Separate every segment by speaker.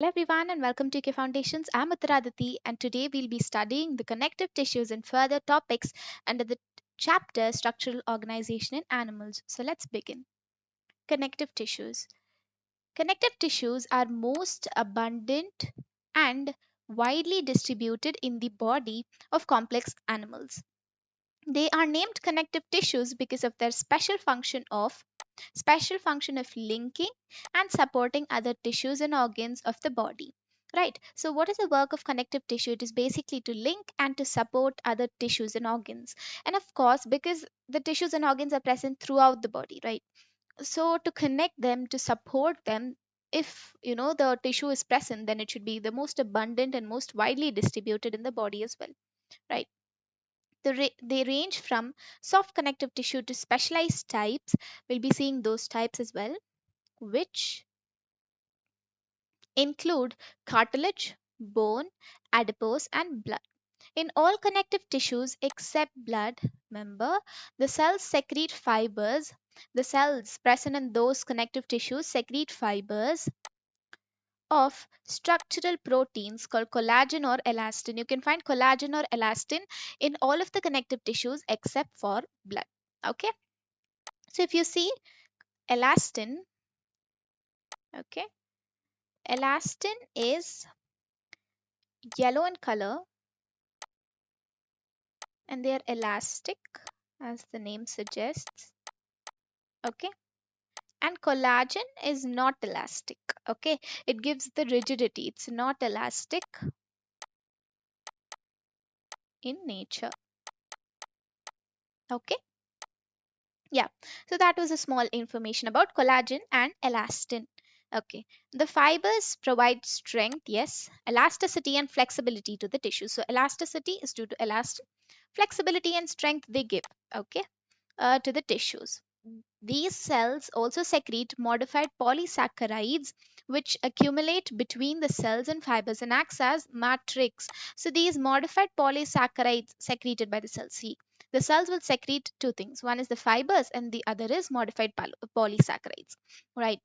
Speaker 1: Hello everyone and welcome to K Foundations. I'm Uttaraditi and today we'll be studying the connective tissues and further topics under the chapter Structural Organization in Animals. So let's begin. Connective tissues. Connective tissues are most abundant and widely distributed in the body of complex animals. They are named connective tissues because of their special function of linking and supporting other tissues and organs of the body. Right. So what is the work of connective tissue? It is basically to link and to support other tissues and organs. And of course, because the tissues and organs are present throughout the body, right? So to connect them, to support them, if the tissue is present, then it should be the most abundant and most widely distributed in the body as well, right? They range from soft connective tissue to specialized types. We'll be seeing those types as well, which include cartilage, bone, adipose, and blood. In all connective tissues except blood, remember, the cells secrete fibers. The cells present in those connective tissues secrete fibers of structural proteins called collagen or elastin. You can find collagen or elastin in all of the connective tissues except for blood. Okay, so if you see elastin, okay, elastin is yellow in color and they are elastic as the name suggests. Okay, and collagen is not elastic. Okay, it gives the rigidity, it's not elastic in nature. Okay, yeah, so that was a small information about collagen and elastin. Okay, the fibers provide strength, yes, elasticity and flexibility to the tissue. So elasticity is due to elastic, flexibility and strength they give, okay, to the tissues. These cells also secrete modified polysaccharides which accumulate between the cells and fibers and acts as matrix. So these modified polysaccharides secreted by the cells. See, the cells will secrete two things. One is the fibers and the other is modified polysaccharides. Right.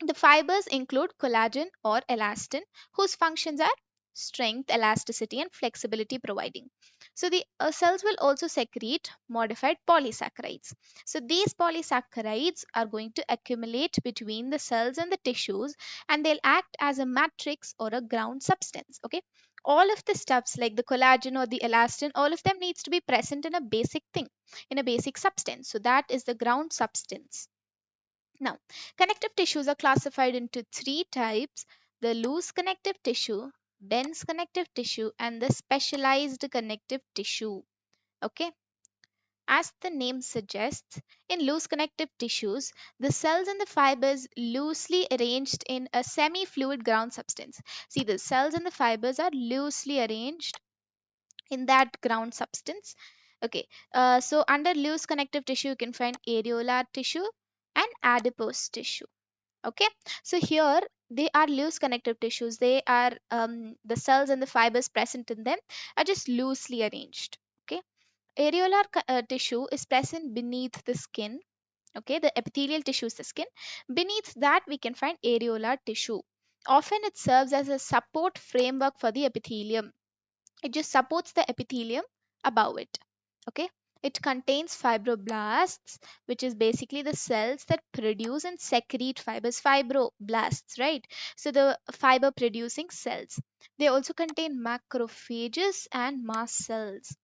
Speaker 1: The fibers include collagen or elastin, whose functions are strength, elasticity, and flexibility providing. So the cells will also secrete modified polysaccharides. So these polysaccharides are going to accumulate between the cells and the tissues and they'll act as a matrix or a ground substance. Okay. All of the stuffs like the collagen or the elastin, all of them needs to be present in a basic thing, in a basic substance. So that is the ground substance. Now, connective tissues are classified into three types: the loose connective tissue, dense connective tissue, and the specialized connective tissue. Okay, as the name suggests, in loose connective tissues, the cells and the fibers loosely arranged in a semi fluid ground substance. See, the cells and the fibers are loosely arranged in that ground substance. Okay, so under loose connective tissue, you can find areolar tissue and adipose tissue. Okay, so here they are loose connective tissues. They are the cells and the fibers present in them are just loosely arranged. Okay, areolar tissue is present beneath the skin. Okay, the epithelial tissue is the skin. Beneath that we can find areolar tissue. Often it serves as a support framework for the epithelium. It just supports the epithelium above it. Okay, it contains fibroblasts, which is basically the cells that produce and secrete fibers. Fibroblasts, right? So the fiber producing cells. They also contain macrophages and mast cells.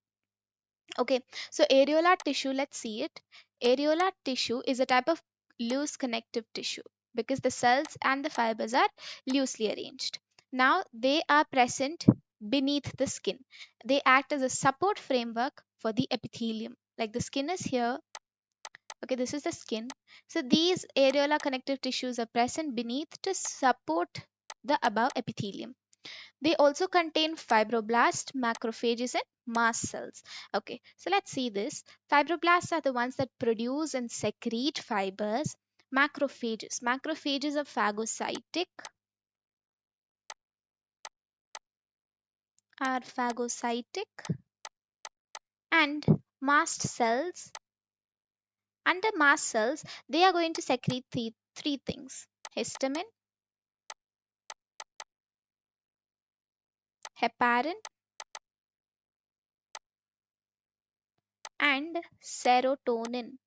Speaker 1: Okay, so areolar tissue, let's see it. Areolar tissue is a type of loose connective tissue because the cells and the fibers are loosely arranged. Now they are present beneath the skin. They act as a support framework for the epithelium. Like the skin is here. Okay, this is the skin. So these areolar connective tissues are present beneath to support the above epithelium. They also contain fibroblasts, macrophages, and mast cells. Okay, so let's see this. Fibroblasts are the ones that produce and secrete fibers. Macrophages are phagocytic, and mast cells. Under mast cells, they are going to secrete three things: histamine, heparin, and serotonin.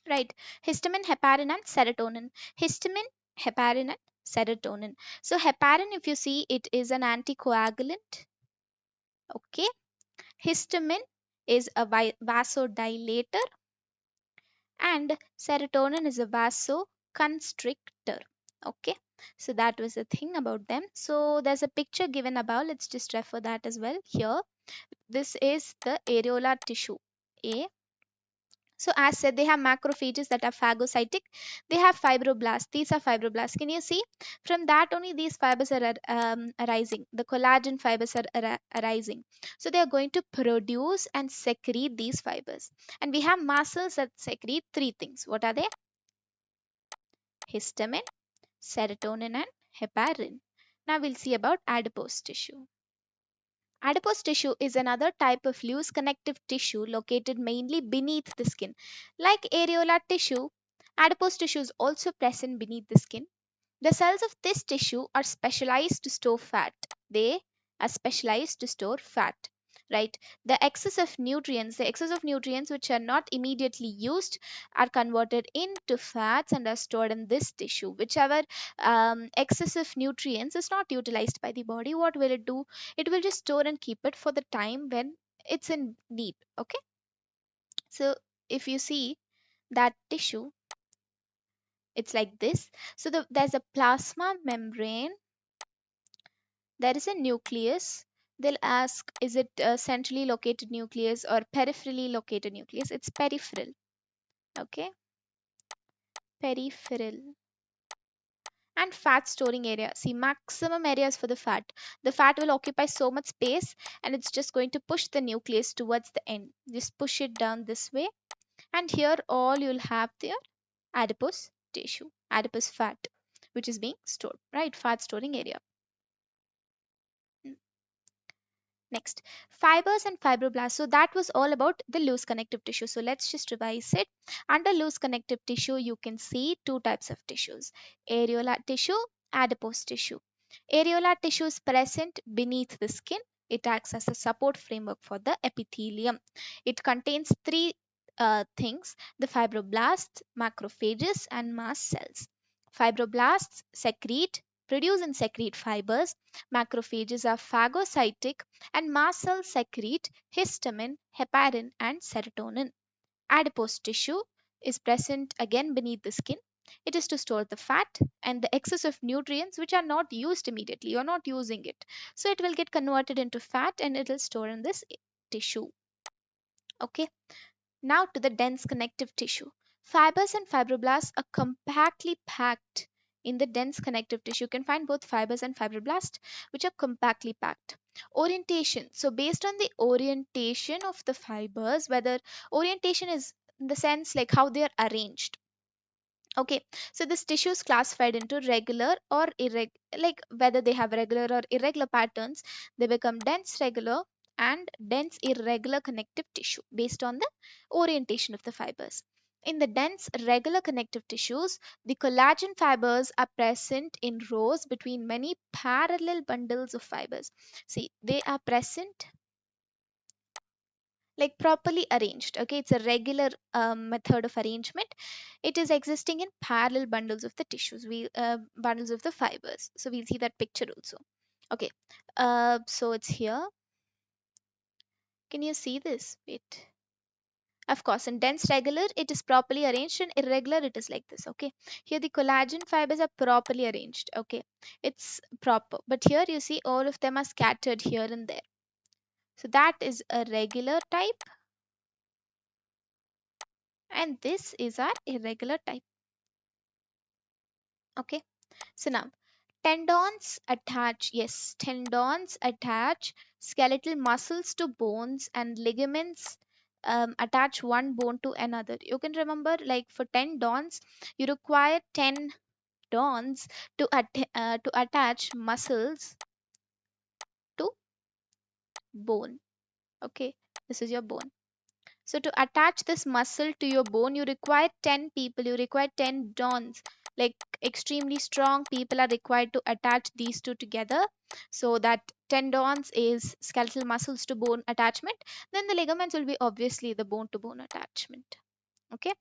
Speaker 1: Right, histamine, heparin, and serotonin. Histamine, heparin, and serotonin. So heparin, if you see, it is an anticoagulant. Okay, histamine is a vasodilator, and serotonin is a vasoconstrictor. Okay, so that was the thing about them. So there's a picture given above, let's just refer that as well here. This is the areolar tissue A. So as said, they have macrophages that are phagocytic. They have fibroblasts. These are fibroblasts. Can you see? From that only these fibers are arising. The collagen fibers are arising. So they are going to produce and secrete these fibers. And we have mast cells that secrete three things. What are they? Histamine, serotonin, and heparin. Now we'll see about adipose tissue. Adipose tissue is another type of loose connective tissue located mainly beneath the skin. Like areolar tissue, adipose tissue is also present beneath the skin. The cells of this tissue are specialized to store fat. They are specialized to store fat, right? The excess of nutrients which are not immediately used are converted into fats and are stored in this tissue. Whichever excessive nutrients is not utilized by the body, what will it do? It will just store and keep it for the time when it's in need. Okay, so if you see that tissue, it's like this. So there's a plasma membrane, there is a nucleus. They'll ask, is it a centrally located nucleus or peripherally located nucleus? It's peripheral. Okay, peripheral. And fat storing area. See, maximum areas for the fat. The fat will occupy so much space and it's just going to push the nucleus towards the end. Just push it down this way. And here all you'll have the adipose tissue, adipose fat, which is being stored, right? Fat storing area. Next, fibers and fibroblasts. So that was all about the loose connective tissue. So let's just revise it. Under loose connective tissue, you can see two types of tissues: areolar tissue, adipose tissue. Areolar tissue is present beneath the skin. It acts as a support framework for the epithelium. It contains three things: the fibroblasts, macrophages, and mast cells. Fibroblasts produce and secrete fibers. Macrophages are phagocytic, and mast cells secrete histamine, heparin, and serotonin. Adipose tissue is present again beneath the skin. It is to store the fat and the excess of nutrients which are not used immediately. You're not using it. So it will get converted into fat and it will store in this tissue. Okay. Now to the dense connective tissue. Fibers and fibroblasts are compactly packed in the dense connective tissue. You can find both fibers and fibroblasts which are compactly packed. Orientation. So based on the orientation of the fibers, whether orientation is in the sense like how they are arranged. Okay, so this tissue is classified into regular or irregular, like whether they have regular or irregular patterns. They become dense regular and dense irregular connective tissue based on the orientation of the fibers. In the dense regular connective tissues, the collagen fibers are present in rows between many parallel bundles of fibers. See, they are present like properly arranged. Okay, it's a regular method of arrangement. It is existing in parallel bundles of the tissues, we bundles of the fibers. So we'll see that picture also. Okay, so it's here. Can you see this? Wait. Of course, in dense regular, it is properly arranged, and irregular, it is like this. Okay, here the collagen fibers are properly arranged. Okay, it's proper, but here you see all of them are scattered here and there. So that is a regular type, and this is our irregular type. Okay, so now tendons attach skeletal muscles to bones, and ligaments attach one bone to another. You can remember, like for tendons, you require 10 dons to attach muscles to bone. Okay, this is your bone. So to attach this muscle to your bone, you require 10 people, you require 10 dons. like extremely strong people are required to attach these two together, so that tendons is skeletal muscles to bone attachment, then the ligaments will be obviously the bone to bone attachment. Okay.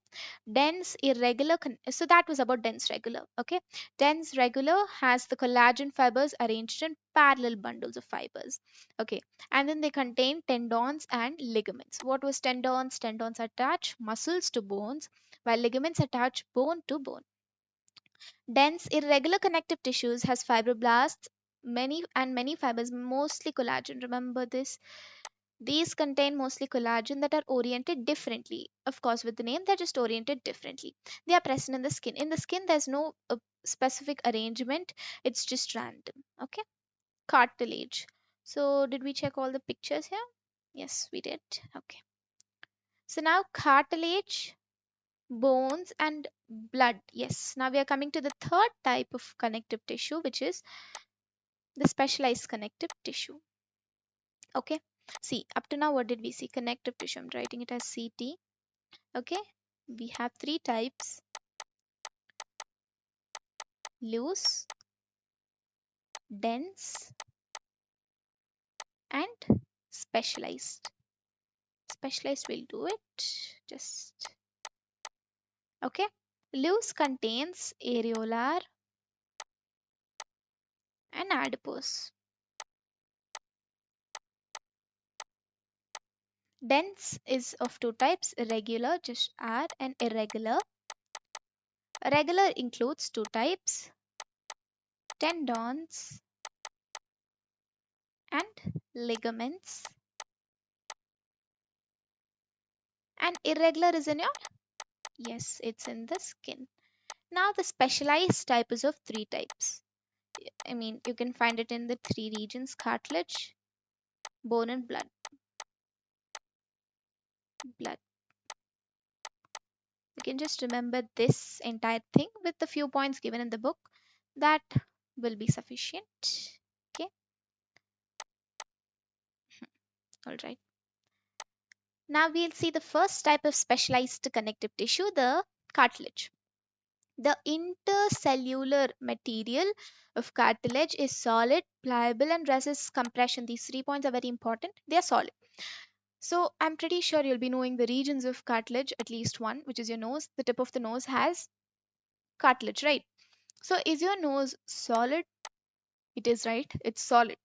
Speaker 1: Dense irregular so that was about dense regular. Okay. Dense regular has the collagen fibers arranged in parallel bundles of fibers. Okay. And then they contain tendons and ligaments. What was tendons? Tendons attach muscles to bones, while ligaments attach bone to bone. Dense irregular connective tissues has fibroblasts, many fibers, mostly collagen. Remember this. These contain mostly collagen that are oriented differently. Of course, with the name, they're just oriented differently. They are present in the skin. In the skin, there's no specific arrangement, it's just random. Okay. Cartilage. So, did we check all the pictures here? Yes, we did. Okay. So, now cartilage, bones, and blood. Yes. Now we are coming to the third type of connective tissue, which is the specialized connective tissue. Okay. See, up to now, what did we see? Connective tissue. I'm writing it as CT. Okay, we have three types: loose, dense, and specialized. Specialized will do it. Just okay. Loose contains areolar and adipose. Dense is of two types: irregular, just R, and irregular. Regular includes two types: tendons and ligaments. And irregular is in your, yes, it's in the skin. Now the specialized type is of three types. I mean, you can find it in the three regions: cartilage, bone, and blood. Blood. You can just remember this entire thing with the few points given in the book. That will be sufficient. Okay, all right. Now we'll see the first type of specialized connective tissue, the cartilage. The intercellular material of cartilage is solid, pliable, and resists compression. These 3 points are very important. They are solid. So I'm pretty sure you'll be knowing the regions of cartilage, at least one, which is your nose. The tip of the nose has cartilage, right? So is your nose solid? It is, right? It's solid.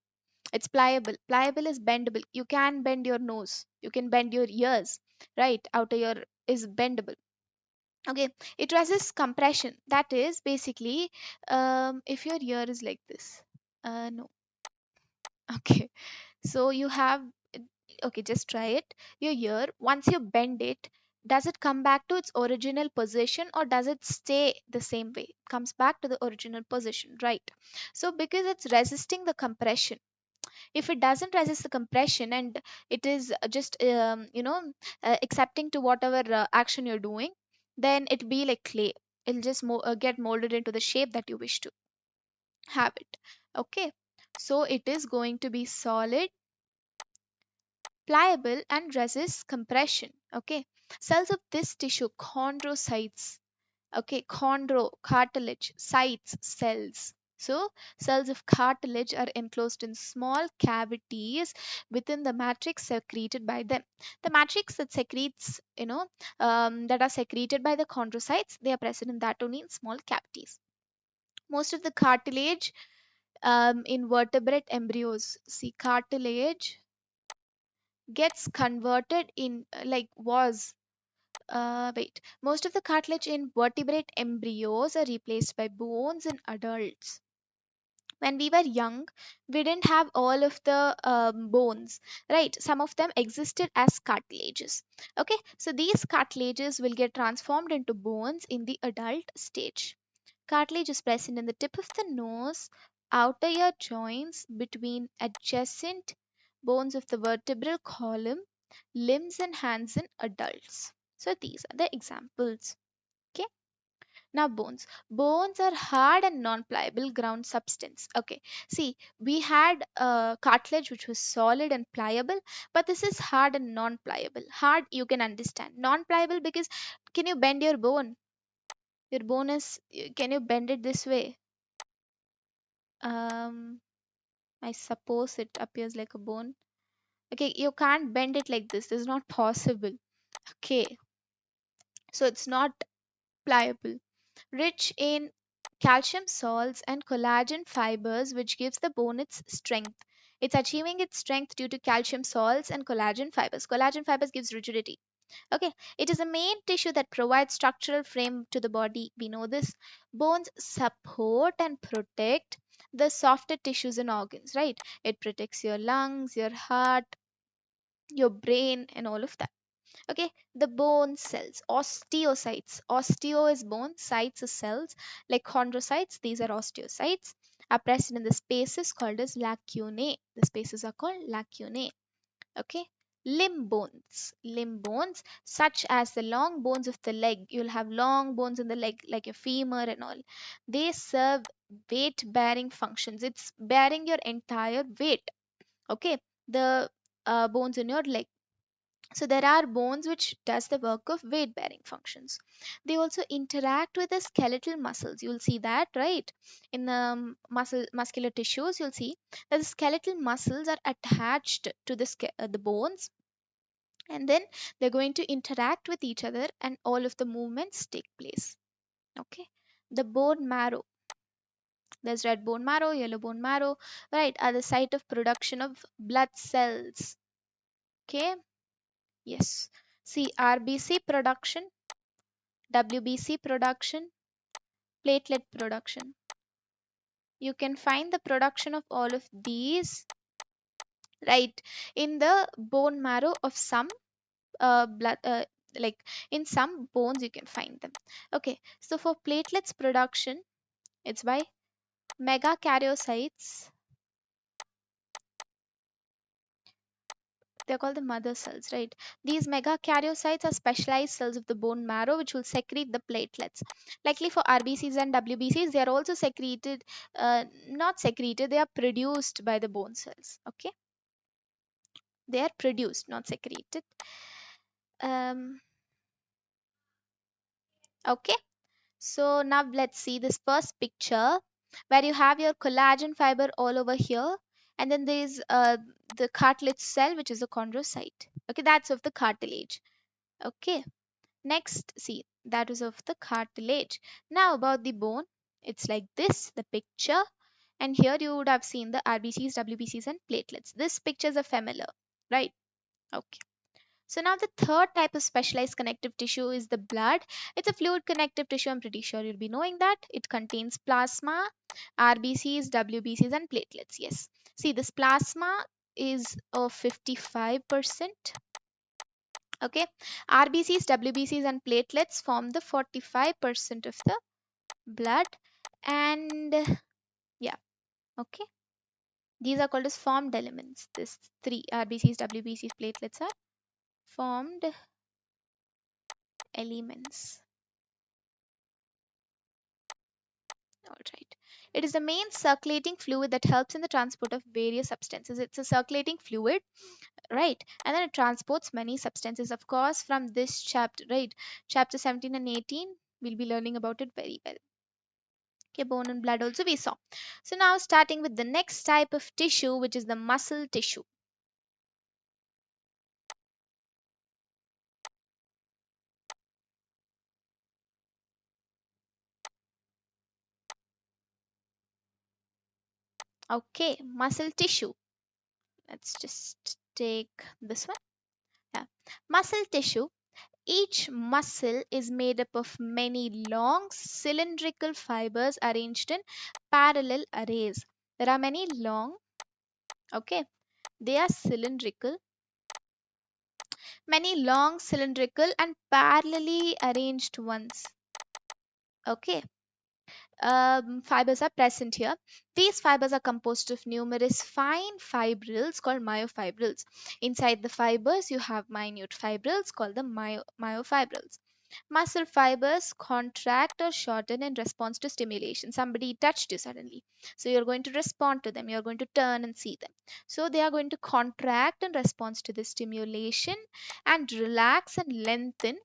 Speaker 1: It's pliable. Pliable is bendable. You can bend your nose. You can bend your ears, right? Outer ear is bendable. Okay. It resists compression. That is basically, if your ear is like this. No. Okay. So you have, okay, just try it. Your ear, once you bend it, does it come back to its original position or does it stay the same way? It comes back to the original position, right? So because it's resisting the compression, if it doesn't resist the compression and it is just accepting to whatever action you're doing, then it'll be like clay. It'll just get molded into the shape that you wish to have it. Okay. So it is going to be solid, pliable, and resists compression. Okay. Cells of this tissue, chondrocytes. Okay, chondro, cartilage, cytes, cells. So cells of cartilage are enclosed in small cavities within the matrix secreted by them. The matrix that secretes, that are secreted by the chondrocytes, they are present in that only in small cavities. Most of the cartilage in vertebrate embryos, see, cartilage gets converted in most of the cartilage in vertebrate embryos are replaced by bones in adults. When we were young, we didn't have all of the bones, right? Some of them existed as cartilages. Okay, so these cartilages will get transformed into bones in the adult stage. Cartilage is present in the tip of the nose, outer ear joints, between adjacent bones of the vertebral column, limbs and hands in adults. So these are the examples. Okay. Now bones. Bones are hard and non-pliable ground substance. Okay. See, we had cartilage which was solid and pliable, but this is hard and non-pliable. Hard you can understand. Non-pliable because can you bend your bone? Your bone is, can you bend it this way? Um, I suppose it appears like a bone. Okay, you can't bend it like this. This is not possible. Okay, so it's not pliable. Rich in calcium salts and collagen fibers, which gives the bone its strength. It's achieving its strength due to calcium salts and collagen fibers. Collagen fibers gives rigidity. Okay, it is a main tissue that provides structural frame to the body. We know this. Bones support and protect the softer tissues and organs, right? It protects your lungs, your heart, your brain, and all of that. Okay, the bone cells, osteocytes. Osteo is bone, cytes is cells, like chondrocytes. These are osteocytes, are present in the spaces called as lacunae. The spaces are called lacunae. Okay, limb bones, such as the long bones of the leg. You'll have long bones in the leg, like your femur and all. They serve weight bearing functions. It's bearing your entire weight. Okay, the bones in your leg. So there are bones which does the work of weight bearing functions. They also interact with the skeletal muscles. You'll see that, right? In the muscular tissues, you'll see that the skeletal muscles are attached to the bones, and then they're going to interact with each other, and all of the movements take place. Okay, the bone marrow. There's red bone marrow, yellow bone marrow, right? Are the site of production of blood cells. Okay, yes. See, RBC production, WBC production, platelet production. You can find the production of all of these, right, in the bone marrow of some blood, like in some bones you can find them. Okay, so for platelets production, it's by megakaryocytes. They're called the mother cells, right? These megakaryocytes are specialized cells of the bone marrow which will secrete the platelets. Likely for RBCs and WBCs, they are also secreted, not secreted, they are produced by the bone cells. Okay, they are produced, not secreted. Um, okay, so now let's see this first picture where you have your collagen fiber all over here, and then there is the cartilage cell which is a chondrocyte. Okay, that's of the cartilage. Okay, next, see, that is of the cartilage. Now about the bone, it's like this, the picture, and here you would have seen the RBCs, WBCs, and platelets. This picture is a familiar, right? Okay. So now the third type of specialized connective tissue is the blood. It's a fluid connective tissue. I'm pretty sure you'll be knowing that. It contains plasma, RBCs, WBCs, and platelets. Yes. See, this plasma is of 55%. Okay. RBCs, WBCs, and platelets form the 45% of the blood. And yeah, okay. These are called as formed elements. This three RBCs, WBCs, platelets are formed elements. All right. It is the main circulating fluid that helps in the transport of various substances. It's a circulating fluid, right? And then it transports many substances. Of course, from this chapter, right? Chapter 17 and 18, we'll be learning about it very well. Okay, bone and blood also we saw. So now starting with the next type of tissue, which is the muscle tissue. Okay, muscle tissue. Let's just take this one. Yeah. Muscle tissue. Each muscle is made up of many long cylindrical fibers arranged in parallel arrays. There are many long, okay, they are cylindrical, many long cylindrical and parallelly arranged ones. Okay, fibers are present here. These fibers are composed of numerous fine fibrils called myofibrils. Inside the fibers, you have minute fibrils called the myofibrils. Muscle fibers contract or shorten in response to stimulation. Somebody touched you suddenly. So you're going to respond to them. You're going to turn and see them. So they are going to contract in response to the stimulation and relax and lengthen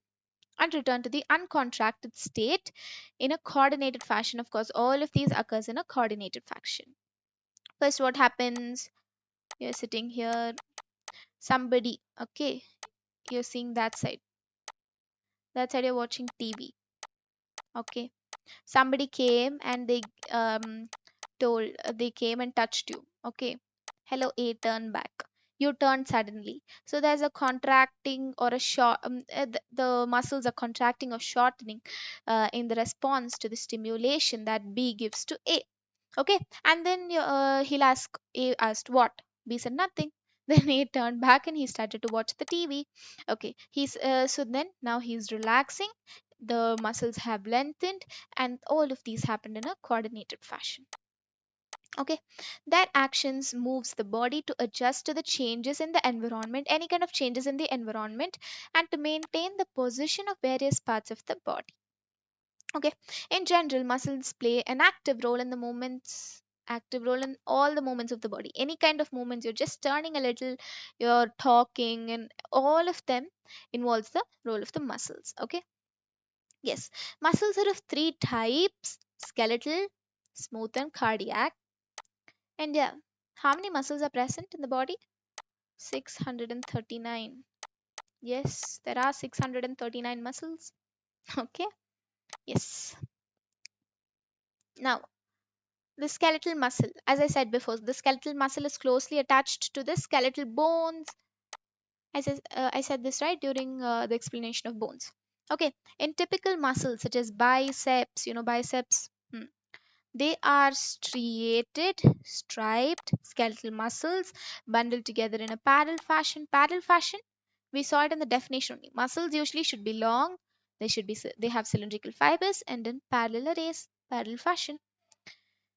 Speaker 1: and return to the uncontracted state in a coordinated fashion. Of course, all of these occurs in a coordinated fashion. First, what happens? You're sitting here, somebody, okay, you're seeing that side you're watching TV, okay. Somebody came and um they came and touched you, okay. Hello, A, turn back. You turn suddenly, so there's a contracting or a short, the muscles are contracting or shortening in the response to the stimulation that B gives to A, okay. And then he'll ask, A asked what? B said nothing. Then A turned back and he started to watch the TV, okay. So then now he's relaxing, the muscles have lengthened, and all of these happened in a coordinated fashion, okay. That actions moves the body to adjust to the changes in the environment, any kind of changes in the environment, and to maintain the position of various parts of the body, okay. In general, muscles play an active role in all the movements of the body, any kind of movements. You're just turning a little, you're talking, and all of them involves the role of the muscles, okay. Yes, muscles are of three types: skeletal, smooth, and cardiac. And yeah, how many muscles are present in the body? 639. Yes, there are 639 muscles. Okay, yes. Now, the skeletal muscle, as I said before, the skeletal muscle is closely attached to the skeletal bones. I said this right during the explanation of bones. Okay, in typical muscles such as biceps, biceps. They are striated, striped skeletal muscles bundled together in a parallel fashion. Parallel fashion, we saw it in the definition only. Muscles usually should be long, they have cylindrical fibers and in parallel arrays, parallel fashion.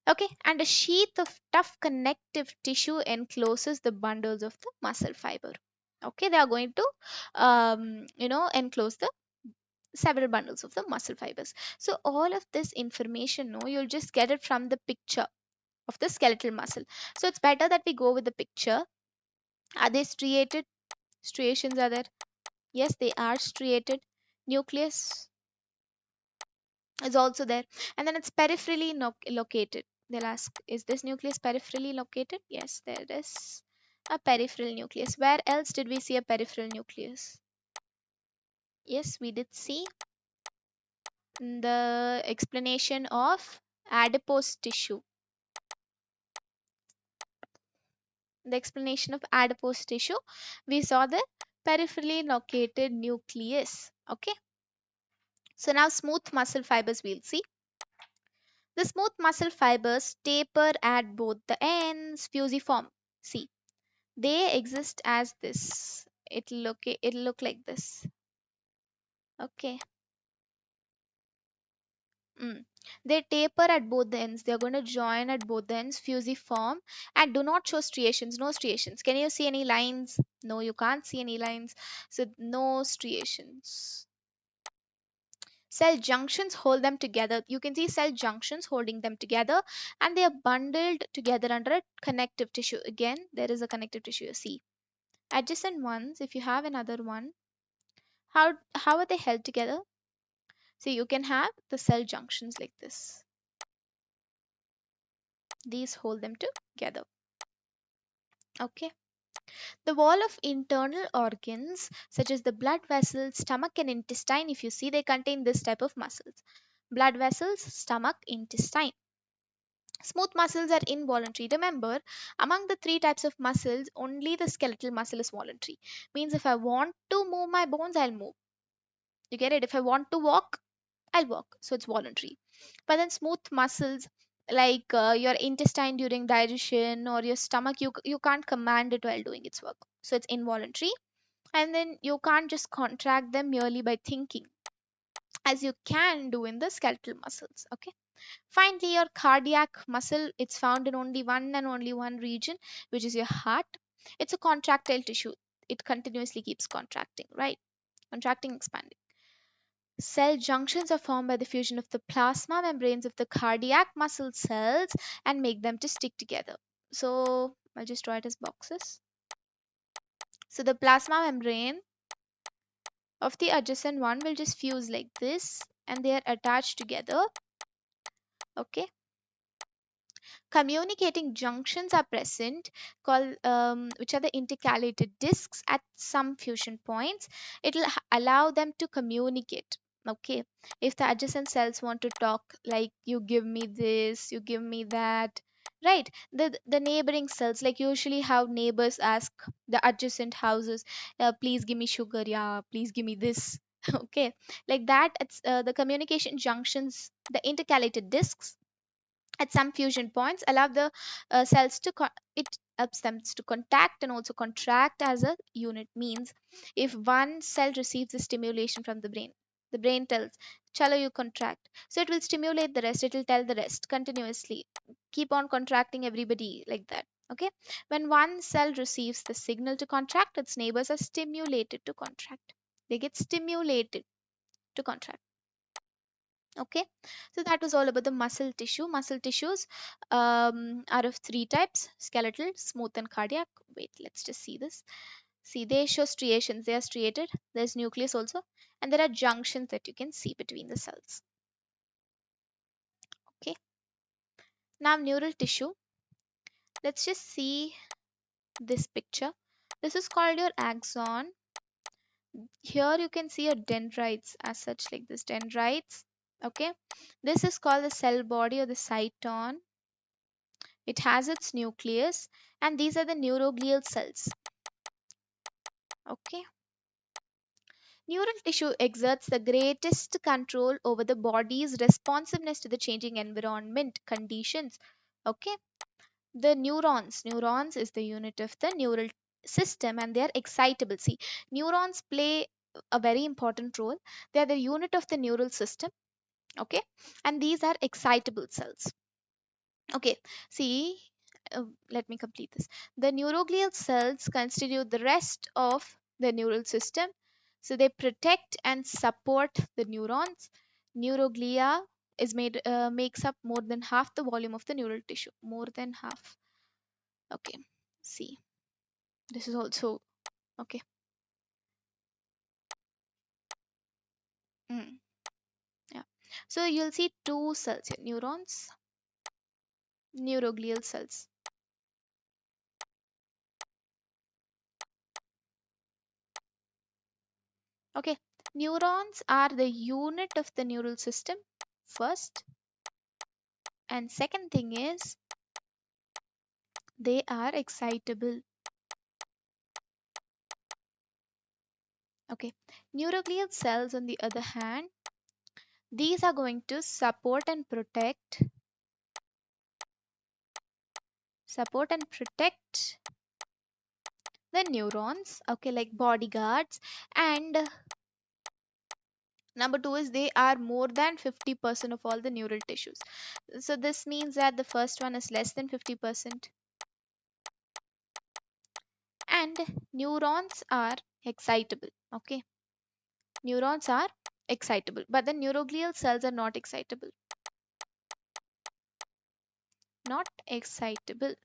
Speaker 1: Okay, and a sheath of tough connective tissue encloses the bundles of the muscle fiber. Okay, they are going to enclose the several bundles of the muscle fibers. So all of this information, no, you'll just get it from the picture of the skeletal muscle. So it's better that we go with the picture. Are they striated? Striations are there. Yes, they are striated. Nucleus is also there. And then it's peripherally located. They'll ask, is this nucleus peripherally located? Yes, there is a peripheral nucleus. Where else did we see a peripheral nucleus? Yes, we did see in the explanation of adipose tissue. The explanation of adipose tissue, we saw the peripherally located nucleus. Okay, so now smooth muscle fibers we'll see. The smooth muscle fibers taper at both the ends, fusiform. See, they exist as this. It'll look like this. Okay. Mm. They taper at both the ends. They're going to join at both the ends, fusiform, and do not show striations. No striations. Can you see any lines? No, you can't see any lines. So no striations. Cell junctions hold them together. You can see cell junctions holding them together, and they are bundled together under a connective tissue. Again, there is a connective tissue. You see adjacent ones. If you have another one, how are they held together? So you can have the cell junctions like this. These hold them together. Okay. The wall of internal organs, such as the blood vessels, stomach, and intestine, if you see, they contain this type of muscles: blood vessels, stomach, intestine. Smooth muscles are involuntary. Remember, among the three types of muscles, only the skeletal muscle is voluntary. Means if I want to move my bones, I'll move. You get it? If I want to walk, I'll walk. So it's voluntary. But then smooth muscles like your intestine during digestion or your stomach, you can't command it while doing its work. So it's involuntary. And then you can't just contract them merely by thinking, as you can do in the skeletal muscles. Okay. Finally, your cardiac muscle, it's found in only one and only one region, which is your heart. It's a contractile tissue. It continuously keeps contracting, right? Contracting, expanding. Cell junctions are formed by the fusion of the plasma membranes of the cardiac muscle cells and make them to stick together. So I'll just draw it as boxes. So the plasma membrane of the adjacent one will just fuse like this, and they are attached together. Okay, communicating junctions are present, called which are the intercalated disks at some fusion points. It will allow them to communicate. Okay, if the adjacent cells want to talk, like you give me this, you give me that, right? The neighboring cells, like usually how neighbors ask the adjacent houses, please give me sugar, yeah, please give me this. Okay, like that. It's the communication junctions, the intercalated disks at some fusion points allow the cells to it helps them to contact and also contract as a unit. Means if one cell receives a stimulation from the brain tells chalo you contract, so it will stimulate the rest, it will tell the rest continuously, keep on contracting everybody like that. Okay, when one cell receives the signal to contract, its neighbors are stimulated to contract, they get stimulated to contract. Okay, so that was all about the muscle tissue. Muscle tissues are of three types: skeletal, smooth, and cardiac. Wait, let's just see this. See, they show striations, they are striated. There's nucleus also, and there are junctions that you can see between the cells. Okay, now neural tissue. Let's just see this picture. This is called your axon. Here you can see a dendrites as such, like this dendrites. Okay, this is called the cell body or the cyton. It has its nucleus, and these are the neuroglial cells. Okay. Neural tissue exerts the greatest control over the body's responsiveness to the changing environment conditions. Okay. The neurons is the unit of the neural system, and they are excitable. See, neurons play a very important role. They are the unit of the neural system. Okay. And these are excitable cells. Okay, see, let me complete this. The neuroglial cells constitute the rest of the neural system. So they protect and support the neurons. Neuroglia is made makes up more than half the volume of the neural tissue. More than half. Okay, see, this is also okay. Mm, yeah. So you'll see two cells here: neurons, neuroglial cells. Okay, neurons are the unit of the neural system first, and second thing is they are excitable. Okay, neuroglial cells on the other hand, these are going to support and protect the neurons, okay, like bodyguards. And number two is they are more than 50% of all the neural tissues. So this means that the first one is less than 50%. And neurons are excitable. Okay, neurons are excitable, but the neuroglial cells are not excitable. Not excitable.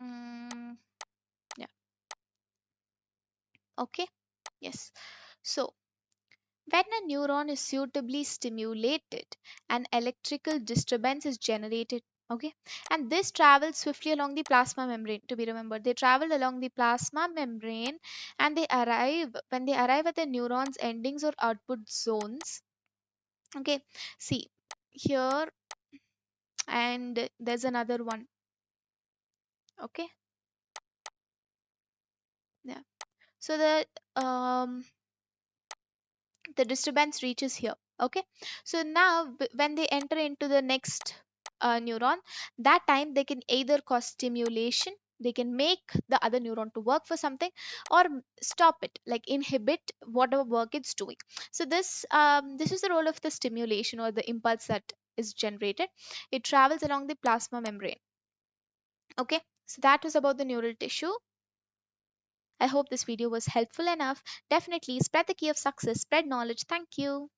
Speaker 1: Mm, yeah. Okay. Yes. So when a neuron is suitably stimulated, an electrical disturbance is generated. Okay, and this travels swiftly along the plasma membrane. To be remembered, they travel along the plasma membrane, and they arrive when they arrive at the neuron's endings or output zones. Okay, see here, and there's another one. Okay, yeah. So the disturbance reaches here. Okay, so now when they enter into the next neuron, that time they can either cause stimulation, they can make the other neuron to work for something, or stop it, like inhibit whatever work it's doing. So this is the role of the stimulation or the impulse that is generated. It travels along the plasma membrane. Okay, so that was about the neural tissue. I hope this video was helpful enough. Definitely spread the key of success, spread knowledge. Thank you.